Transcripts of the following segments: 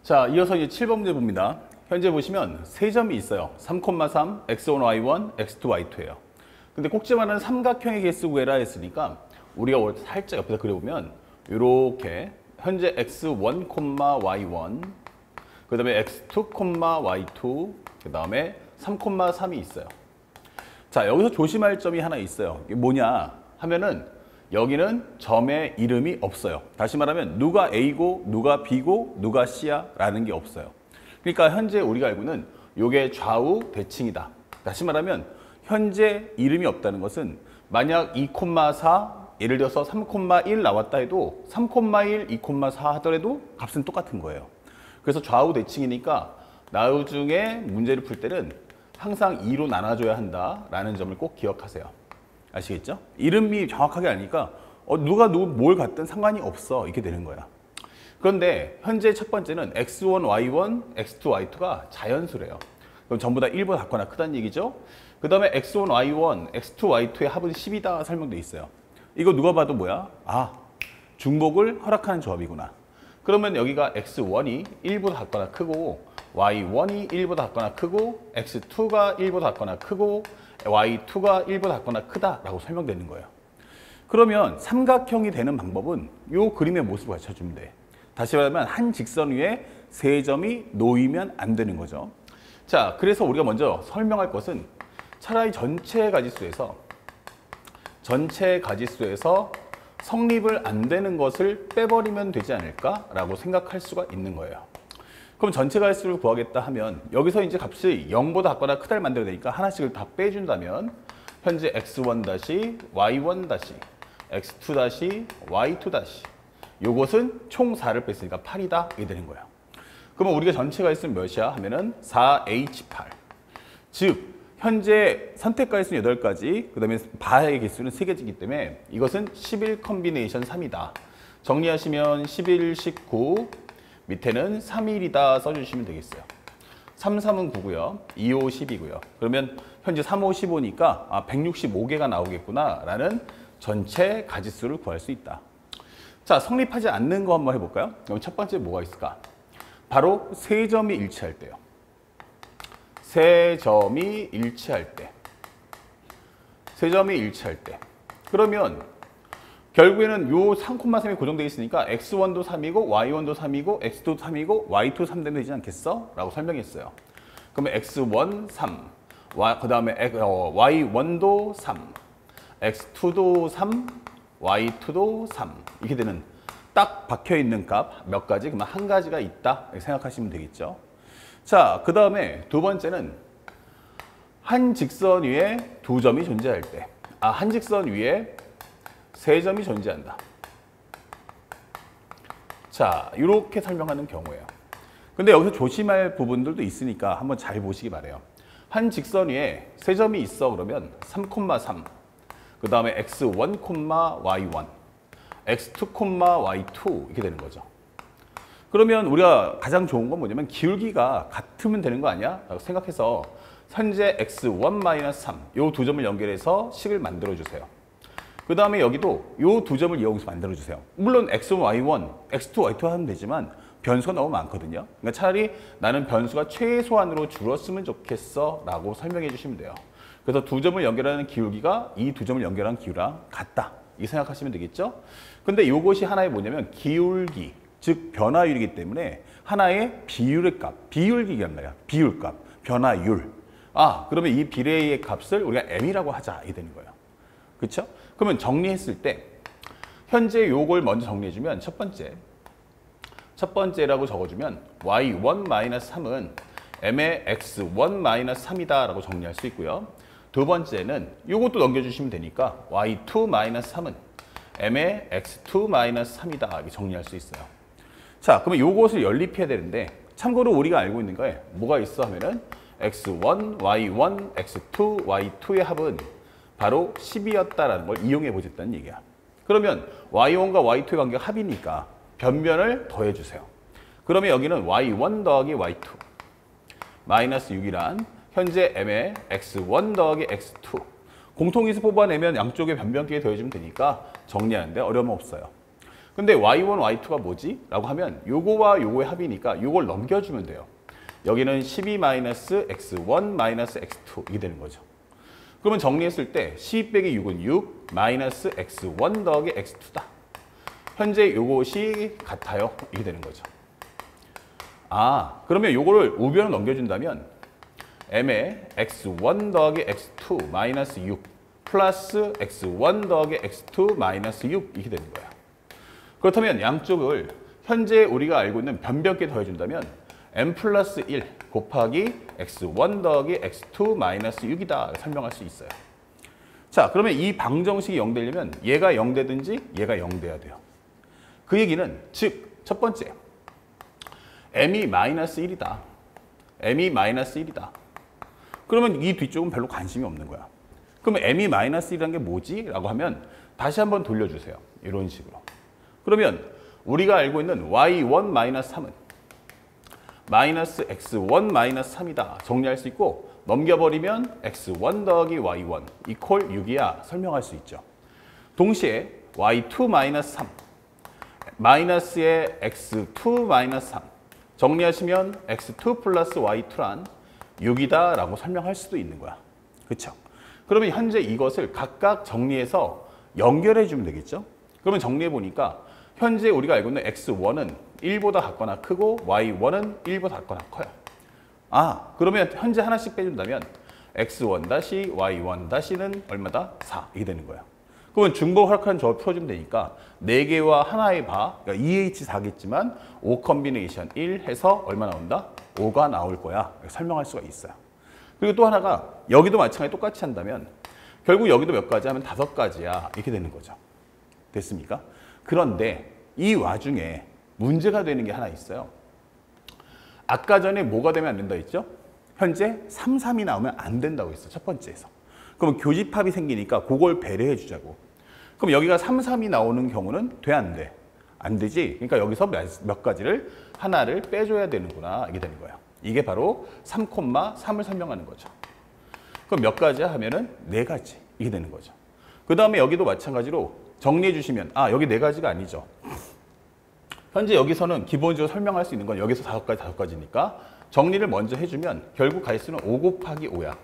자, 이어서 이제 7번 문제 봅니다. 현재 보시면 세 점이 있어요. 3,3, x1, y1, x2, y2예요. 근데 꼭지만은 삼각형의 개수 구해라 했으니까 우리가 살짝 옆에서 그려보면 이렇게 현재 x1, y1, 그 다음에 x2, y2, 그 다음에 3,3이 있어요. 자, 여기서 조심할 점이 하나 있어요. 이게 뭐냐 하면은 여기는 점의 이름이 없어요. 다시 말하면 누가 A고 누가 B고 누가 C야 라는 게 없어요. 그러니까 현재 우리가 알고는 이게 좌우 대칭이다. 다시 말하면 현재 이름이 없다는 것은 만약 2,4 예를 들어서 3,1 나왔다 해도 3,1, 2,4 하더라도 값은 똑같은 거예요. 그래서 좌우 대칭이니까 나중에 문제를 풀 때는 항상 2로 나눠줘야 한다라는 점을 꼭 기억하세요. 아시겠죠? 이름이 정확하게 아니까 누가 뭘 갖든 상관이 없어 이렇게 되는 거야. 그런데 현재 첫 번째는 x1, y1, x2, y2가 자연수래요. 그럼 전부 다 1보다 작거나 크다는 얘기죠. 그 다음에 x1, y1, x2, y2의 합은 10이다 설명돼 있어요. 이거 누가 봐도 뭐야? 아, 중복을 허락하는 조합이구나. 그러면 여기가 x1이 1보다 작거나 크고 y1이 1보다 작거나 크고 x2가 1보다 작거나 크고 y2가 1보다 작거나 크다라고 설명되는 거예요. 그러면 삼각형이 되는 방법은 이 그림의 모습을 갖춰주면 돼. 다시 말하면 한 직선 위에 세 점이 놓이면 안 되는 거죠. 자, 그래서 우리가 먼저 설명할 것은 차라리 전체 가지수에서 성립을 안 되는 것을 빼버리면 되지 않을까라고 생각할 수가 있는 거예요. 그럼 전체 가지수를 구하겠다 하면 여기서 이제 값이 0보다 작거나 크다를 만들어야 되니까 하나씩을 다 빼준다면 현재 x1-, y1-, x2-, y2- 요것은 총 4를 뺐으니까 8이다 이게 되는 거예요. 그러면 우리가 전체 가지수는 몇이야 하면은 4h8. 즉 현재 선택 가지수는 8가지, 그 다음에 바의 개수는 3개이기 때문에 이것은 11 컨비네이션 3이다. 정리하시면 11, 19, 밑에는 3일이다 써주시면 되겠어요. 3, 3은 9고요. 2, 5, 10이고요. 그러면 현재 3, 5, 15니까 165개가 나오겠구나 라는 전체 가지수를 구할 수 있다. 자, 성립하지 않는 거 한번 해볼까요? 그럼 첫 번째 뭐가 있을까? 바로 세 점이 일치할 때요. 세 점이 일치할 때. 그러면 결국에는 요 3,3이 고정되어 있으니까 x1도 3이고 y1도 3이고 x2도 3이고 y2 3 되면 되지 않겠어? 라고 설명했어요. 그러면 x1 3, 그 다음에 y1도 3, x2도 3, y2도 3 이렇게 되는 딱 박혀있는 값 몇 가지? 그러면 한 가지가 있다 이렇게 생각하시면 되겠죠. 자, 그 다음에 두 번째는 한 직선 위에 두 점이 존재할 때, 한 직선 위에 세 점이 존재한다. 자, 이렇게 설명하는 경우예요. 근데 여기서 조심할 부분들도 있으니까 한번 잘 보시기 바래요. 한 직선 위에 세 점이 있어 그러면 3,3, 그 다음에 x1, y1, x2, y2 이렇게 되는 거죠. 그러면 우리가 가장 좋은 건 뭐냐면 기울기가 같으면 되는 거 아니야? 라고 생각해서 현재 x1-3 요 두 점을 연결해서 식을 만들어 주세요. 그 다음에 여기도 요 두 점을 이용해서 만들어 주세요. 물론 x1, y1, x2, y2 하면 되지만 변수가 너무 많거든요. 그러니까 차라리 나는 변수가 최소한으로 줄었으면 좋겠어 라고 설명해 주시면 돼요. 그래서 두 점을 연결하는 기울기가 이 두 점을 연결한 기울기랑 같다 이 생각하시면 되겠죠. 근데 이것이 하나의 뭐냐면 기울기 즉 변화율이기 때문에 하나의 비율의 값, 비율기란 말이야. 비율값, 변화율. 그러면 이 비례의 값을 우리가 m이라고 하자 이 되는 거예요. 그렇죠? 그러면 정리했을 때 현재 요걸 먼저 정리해주면 첫 번째라고 적어주면 y1-3은 m의 x1-3이다 라고 정리할 수 있고요. 두 번째는 요것도 넘겨주시면 되니까 y2-3은 m의 x2-3이다 이렇게 정리할 수 있어요. 자, 그러면 요것을 연립해야 되는데 참고로 우리가 알고 있는 거에 뭐가 있어 하면은 x1, y1, x2, y2의 합은 바로 10이었다라는 걸 이용해 보셨다는 얘기야. 그러면 y1과 y2의 관계가 합이니까 변변을 더해주세요. 그러면 여기는 y1 더하기 y2 마이너스 6이란 현재 m의 x1 더하기 x2 공통인수 뽑아내면 양쪽에 변변끼리 더해주면 되니까 정리하는데 어려움 없어요. 근데 y1, y2가 뭐지? 라고 하면 요거와 요거의 합이니까 요걸 넘겨주면 돼요. 여기는 12-x1 -x2 이게 되는 거죠. 그러면 정리했을 때 12 빼기 6은 6 마이너스 x1 더하기 x2다. 현재 요것이 같아요. 이게 되는 거죠. 아, 그러면 요거를 우변으로 넘겨준다면 m에 x1 더하기 x2 마이너스 6 플러스 x1 더하기 x2 마이너스 6 이렇게 되는 거예요. 그렇다면 양쪽을 현재 우리가 알고 있는 변변께 더해준다면 m 플러스 1 곱하기 x1 더하기 x2 마이너스 6이다 설명할 수 있어요. 자, 그러면 이 방정식이 0 되려면 얘가 0 되든지 얘가 0 돼야 돼요. 그 얘기는 즉 첫 번째 m이 마이너스 1이다. m이 마이너스 1이다. 그러면 이 뒤쪽은 별로 관심이 없는 거야. 그러면 m이 마이너스 1이라는 게 뭐지? 라고 하면 다시 한번 돌려주세요. 이런 식으로. 그러면 우리가 알고 있는 y1 마이너스 3은 마이너스 x1 마이너스 3이다. 정리할 수 있고 넘겨버리면 x1 더하기 y1 이퀄 6이야. 설명할 수 있죠. 동시에 y2 마이너스 3 마이너스의 x2 마이너스 3 정리하시면 x2 플러스 y2란 6이다 라고 설명할 수도 있는 거야. 그렇죠? 그러면 현재 이것을 각각 정리해서 연결해 주면 되겠죠? 그러면 정리해 보니까 현재 우리가 알고 있는 x1은 1보다 같거나 크고 y1은 1보다 같거나 커요. 아, 그러면 현재 하나씩 빼준다면 x1 다시 y1 다시는 얼마다? 4 이게 되는 거예요. 그러면 중복 활약하는 조합 풀어주면 되니까 4개와 하나의 바, 그러니까 2H4겠지만 5 컨비네이션 1 해서 얼마 나온다? 5가 나올 거야. 설명할 수가 있어요. 그리고 또 하나가 여기도 마찬가지 똑같이 한다면 결국 여기도 몇 가지 하면 5가지야. 이렇게 되는 거죠. 됐습니까? 그런데 이 와중에 문제가 되는 게 하나 있어요. 아까 전에 뭐가 되면 안 된다 했죠? 현재 3, 3이 나오면 안 된다고 했어. 첫 번째에서. 그럼 교집합이 생기니까 그걸 배려해 주자고. 그럼 여기가 3, 3이 나오는 경우는 돼, 안 돼? 안 되지. 그러니까 여기서 몇 가지를 하나를 빼줘야 되는구나. 이게 되는 거예요. 이게 바로 3,3을 설명하는 거죠. 그럼 몇 가지 하면은 4가지. 이게 되는 거죠. 그 다음에 여기도 마찬가지로 정리해 주시면 아, 여기 4가지가 아니죠. 현재 여기서는 기본적으로 설명할 수 있는 건 여기서 5가지, 5가지니까 정리를 먼저 해주면 결국 가지수는 5 곱하기 5야.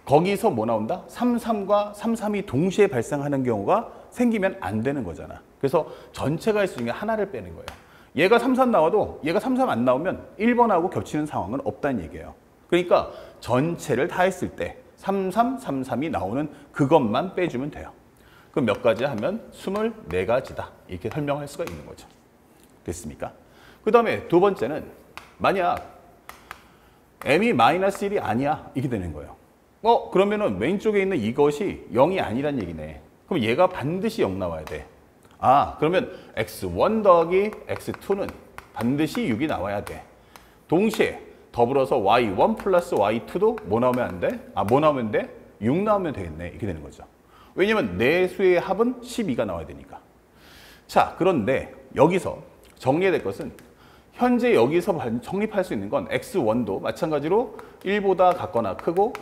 거기서 뭐 나온다? 3, 3과 3, 3이 동시에 발생하는 경우가 생기면 안 되는 거잖아. 그래서 전체 가지수 중에 하나를 빼는 거예요. 얘가 3, 3 나와도 얘가 3, 3 안 나오면 1번하고 겹치는 상황은 없다는 얘기예요. 그러니까 전체를 다 했을 때 3, 3, 3, 3이 나오는 그것만 빼주면 돼요. 그럼 몇 가지 하면 24가지다. 이렇게 설명할 수가 있는 거죠. 됐습니까? 그 다음에 두 번째는 만약 m이 마이너스 1이 아니야. 이렇게 되는 거예요. 그러면은 왼쪽에 있는 이것이 0이 아니란 얘기네. 그럼 얘가 반드시 0 나와야 돼. 아, 그러면 x1 더하기 x2는 반드시 6이 나와야 돼. 동시에 더불어서 y1 플러스 y2도 뭐 나오면 안 돼? 아, 뭐 나오면 돼? 6 나오면 되겠네. 이렇게 되는 거죠. 왜냐면 네 수의 합은 12가 나와야 되니까. 자, 그런데 여기서 정리해야 될 것은 현재 여기서 정립할 수 있는 건 x1도 마찬가지로 1보다 같거나 크고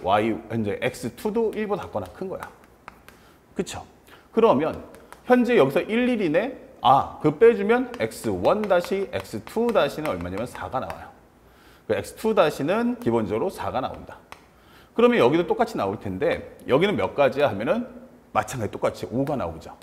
현재 x2도 1보다 같거나 큰 거야. 그쵸? 그러면 현재 여기서 1, 1이네. 아, 그 빼주면 x1 다시 x2 다시는 얼마냐면 4가 나와요. 그 x2 다시는 기본적으로 4가 나온다. 그러면 여기도 똑같이 나올 텐데 여기는 몇 가지야 하면은 마찬가지 똑같이 5가 나오죠.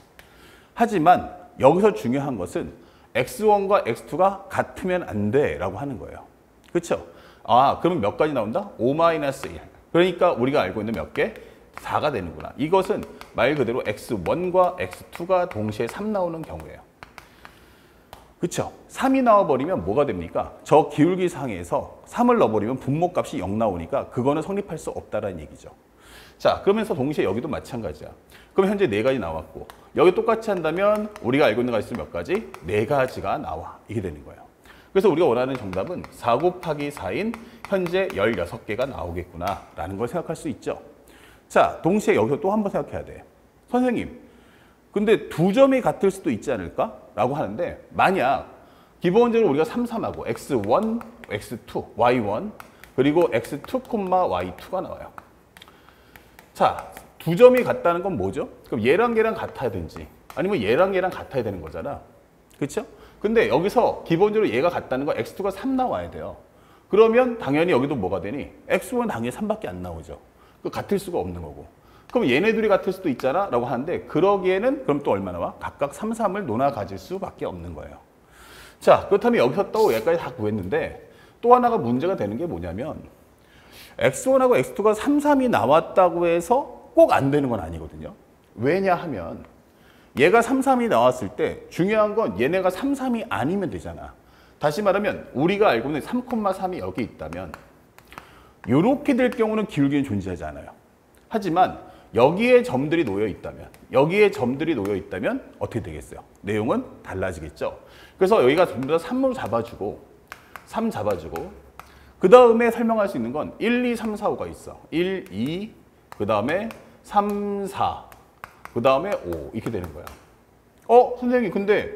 하지만 여기서 중요한 것은 x1과 x2가 같으면 안 돼 라고 하는 거예요. 그렇죠? 아, 그러면 몇 가지 나온다? 5-1. 그러니까 우리가 알고 있는 몇 개? 4가 되는구나. 이것은 말 그대로 x1과 x2가 동시에 3 나오는 경우예요. 그렇죠? 3이 나와버리면 뭐가 됩니까? 저 기울기상에서 3을 넣어버리면 분모값이 0 나오니까 그거는 성립할 수 없다는 얘기죠. 자, 그러면서 동시에 여기도 마찬가지야. 그럼 현재 4가지 나왔고 여기 똑같이 한다면 우리가 알고 있는 가지수 몇 가지? 4가지가 나와. 이게 되는 거예요. 그래서 우리가 원하는 정답은 4 곱하기 4인 현재 16개가 나오겠구나 라는 걸 생각할 수 있죠. 자, 동시에 여기서 또 한 번 생각해야 돼. 선생님, 근데 2점이 같을 수도 있지 않을까? 라고 하는데 만약 기본적으로 우리가 3, 3하고 x1, x2, y1 그리고 x2, y2가 나와요. 자, 2점이 같다는 건 뭐죠? 그럼 얘랑 얘랑 같아야 되는지 아니면 얘랑 얘랑 같아야 되는 거잖아. 그렇죠? 근데 여기서 기본적으로 얘가 같다는 거 x2가 3 나와야 돼요. 그러면 당연히 여기도 뭐가 되니? x1은 당연히 3밖에 안 나오죠. 그 같을 수가 없는 거고. 그럼 얘네 둘이 같을 수도 있잖아 라고 하는데 그러기에는 그럼 또 얼마 나와? 각각 3, 3을 논아 가질 수밖에 없는 거예요. 자, 그렇다면 여기서 또 여기까지 다 구했는데 또 하나가 문제가 되는 게 뭐냐면 x1하고 x2가 3, 3이 나왔다고 해서 꼭 안 되는 건 아니거든요. 왜냐하면 얘가 3, 3이 나왔을 때 중요한 건 얘네가 3, 3이 아니면 되잖아. 다시 말하면 우리가 알고 있는 3,3이 여기 있다면 이렇게 될 경우는 기울기는 존재하지 않아요. 하지만 여기에 점들이 놓여 있다면 어떻게 되겠어요? 내용은 달라지겠죠. 그래서 여기가 전부 다 3으로 잡아주고 3 잡아주고 그 다음에 설명할 수 있는 건 1, 2, 3, 4, 5가 있어. 1, 2, 그 다음에 3, 4, 그 다음에 5 이렇게 되는 거야. 선생님 근데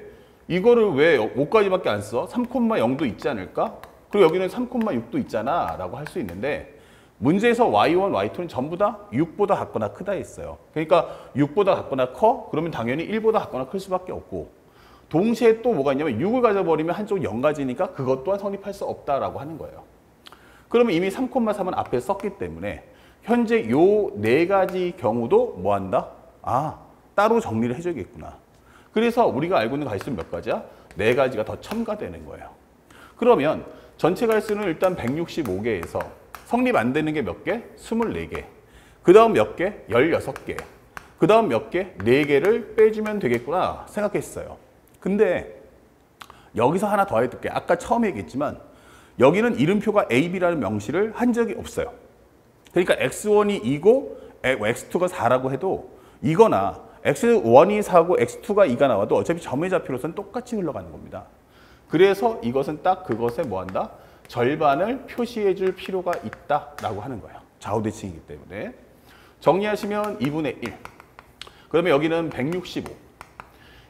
이거를 왜 5까지밖에 안 써? 3,0도 있지 않을까? 그리고 여기는 3,6도 있잖아 라고 할 수 있는데 문제에서 y1, y2는 전부 다 6보다 같거나 크다 했어요. 그러니까 6보다 같거나 커? 그러면 당연히 1보다 같거나 클 수밖에 없고 동시에 또 뭐가 있냐면 6을 가져버리면 한쪽 0가지니까 그것 또한 성립할 수 없다라고 하는 거예요. 그러면 이미 3,3은 앞에 썼기 때문에 현재 요 네 가지 경우도 뭐 한다? 따로 정리를 해줘야겠구나. 그래서 우리가 알고 있는 가지수는 몇 가지야? 네 가지가 더 첨가되는 거예요. 그러면 전체 가지수는 일단 165개에서 성립 안 되는 게 몇 개? 24개. 그 다음 몇 개? 16개. 그 다음 몇 개? 4개를 빼주면 되겠구나 생각했어요. 근데 여기서 하나 더 해둘게. 아까 처음에 얘기했지만 여기는 이름표가 A, B라는 명시를 한 적이 없어요. 그러니까 X1이 2고 X2가 4라고 해도 이거나 X1이 4고 X2가 2가 나와도 어차피 점의 좌표로서는 똑같이 흘러가는 겁니다. 그래서 이것은 딱 그것에 뭐 한다? 절반을 표시해 줄 필요가 있다라고 하는 거예요. 좌우대칭이기 때문에. 정리하시면 2분의 1. 그러면 여기는 165.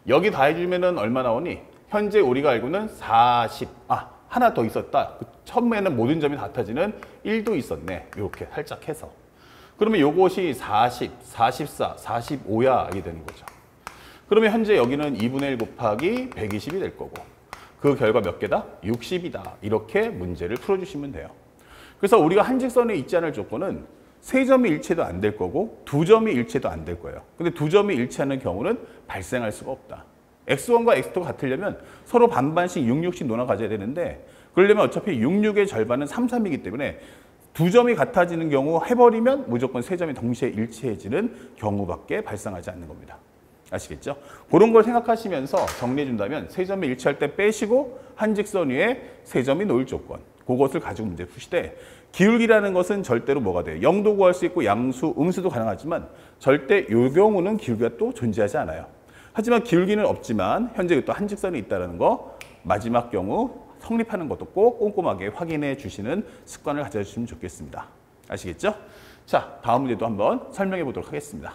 여기 다 해주면 얼마 나오니? 현재 우리가 알고 있는 40. 하나 더 있었다. 처음에는 모든 점이 같아지는 1도 있었네. 이렇게 살짝 해서. 그러면 요것이 40, 44, 45야 이게 되는 거죠. 그러면 현재 여기는 2분의 1 곱하기 120이 될 거고 그 결과 몇 개다? 60이다. 이렇게 문제를 풀어주시면 돼요. 그래서 우리가 한 직선에 있지 않을 조건은 세 점이 일치해도 안 될 거고 두 점이 일치해도 안 될 거예요. 근데 두 점이 일치하는 경우는 발생할 수가 없다. X1과 X2가 같으려면 서로 반반씩 6, 6씩 논아 가져야 되는데 그러려면 어차피 6, 6의 절반은 3, 3이기 때문에 두 점이 같아지는 경우 해버리면 무조건 세 점이 동시에 일치해지는 경우밖에 발생하지 않는 겁니다. 아시겠죠? 그런 걸 생각하시면서 정리해 준다면 세 점이 일치할 때 빼시고 한 직선 위에 세 점이 놓일 조건 그것을 가지고 문제 푸시되 기울기라는 것은 절대로 뭐가 돼요? 0도 구할 수 있고 양수, 음수도 가능하지만 절대 이 경우는 기울기가 또 존재하지 않아요. 하지만 기울기는 없지만 현재 또 한 직선이 있다는 거 마지막 경우 성립하는 것도 꼭 꼼꼼하게 확인해 주시는 습관을 가져주시면 좋겠습니다. 아시겠죠? 자, 다음 문제도 한번 설명해 보도록 하겠습니다.